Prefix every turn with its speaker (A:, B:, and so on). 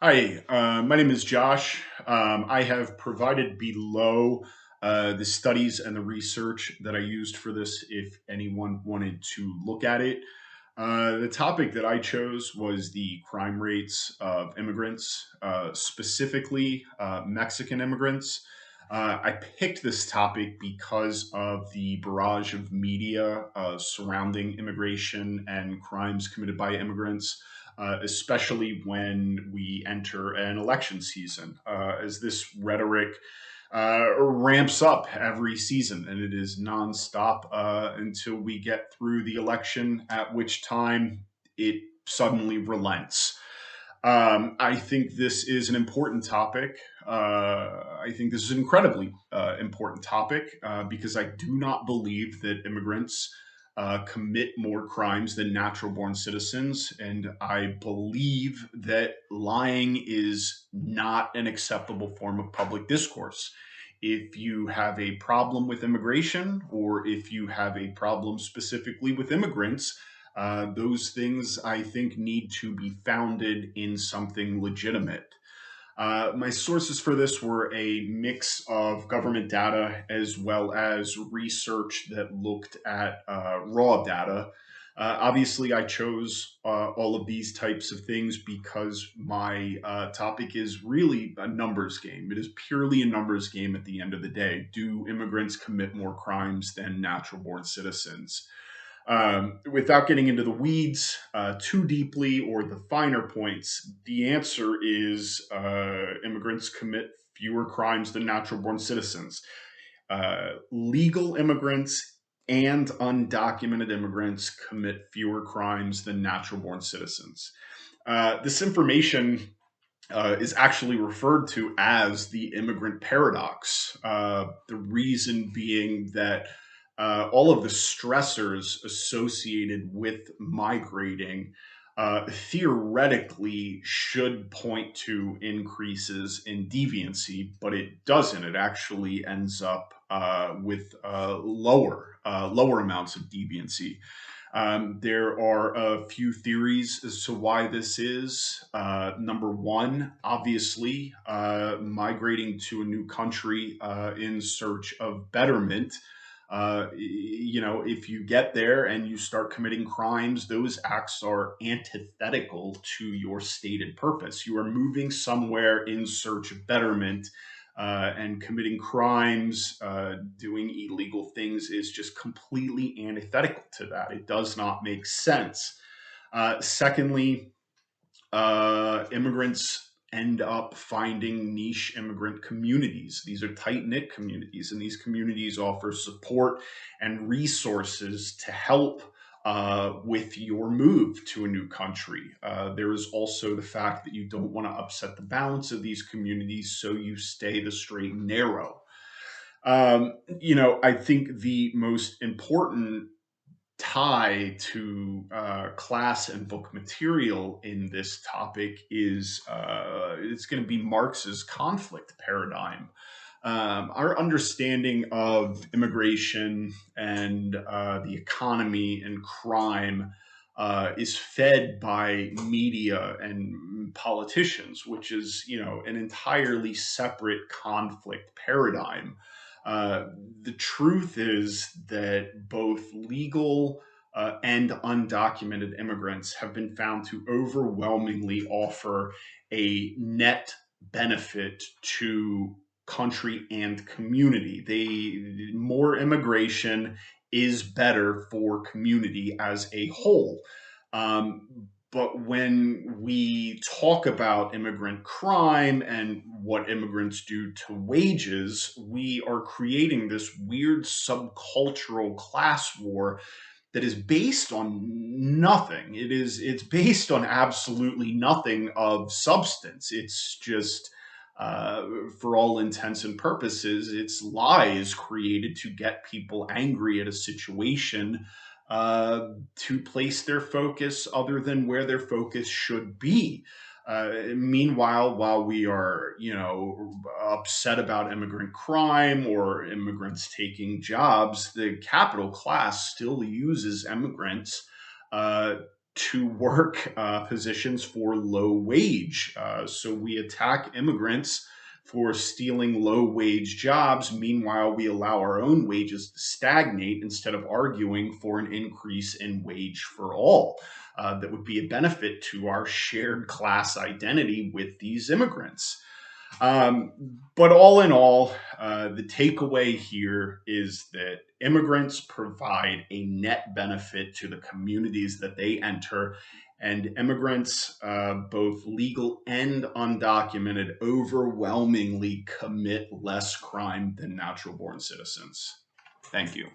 A: Hi, my name is Josh. I have provided below the studies and the research that I used for this if anyone wanted to look at it. The topic that I chose was the crime rates of immigrants, specifically Mexican immigrants. I picked this topic because of the barrage of media surrounding immigration and crimes committed by immigrants, especially when we enter an election season, as this rhetoric ramps up every season, and it is nonstop until we get through the election, at which time it suddenly relents. I think this is an important topic. I think this is an incredibly important topic because I do not believe that immigrants commit more crimes than natural born citizens. And I believe that lying is not an acceptable form of public discourse. If you have a problem with immigration, or if you have a problem specifically with immigrants, those things I think need to be founded in something legitimate. My sources for this were a mix of government data as well as research that looked at raw data. Obviously, I chose all of these types of things because my topic is really a numbers game. It is purely a numbers game at the end of the day. Do immigrants commit more crimes than natural born citizens? Without getting into the weeds too deeply or the finer points, the answer is immigrants commit fewer crimes than natural born citizens. Legal immigrants and undocumented immigrants commit fewer crimes than natural born citizens. This information is actually referred to as the immigrant paradox. The reason being that all of the stressors associated with migrating theoretically should point to increases in deviancy, but it doesn't. It actually ends up with lower amounts of deviancy. There are a few theories as to why this is. Number one, obviously, migrating to a new country in search of betterment. If you get there and you start committing crimes, those acts are antithetical to your stated purpose. You are moving somewhere in search of betterment, and committing crimes, doing illegal things is just completely antithetical to that. It does not make sense. Secondly, immigrants end up finding niche immigrant communities. These are tight knit communities, and these communities offer support and resources to help with your move to a new country. There is also the fact that you don't want to upset the balance of these communities, so you stay the straight and narrow. I think the most important tie to class and book material in this topic is it's going to be Marx's conflict paradigm. Our understanding of immigration and the economy and crime is fed by media and politicians, which is, an entirely separate conflict paradigm. Uh, the truth is that both legal and undocumented immigrants have been found to overwhelmingly offer a net benefit to country and community. More immigration is better for community as a whole. But when we talk about immigrant crime and what immigrants do to wages, we are creating this weird subcultural class war that is based on nothing. It's based on absolutely nothing of substance. It's just for all intents and purposes, it's lies created to get people angry at a situation, to place their focus other than where their focus should be. Meanwhile, while we are, upset about immigrant crime or immigrants taking jobs, the capital class still uses immigrants uh, to work positions for low wage. So we attack immigrants for stealing low wage jobs. Meanwhile, we allow our own wages to stagnate instead of arguing for an increase in wage for all. That would be a benefit to our shared class identity with these immigrants. But all in all, the takeaway here is that immigrants provide a net benefit to the communities that they enter, and immigrants, both legal and undocumented, overwhelmingly commit less crime than natural born citizens. Thank you.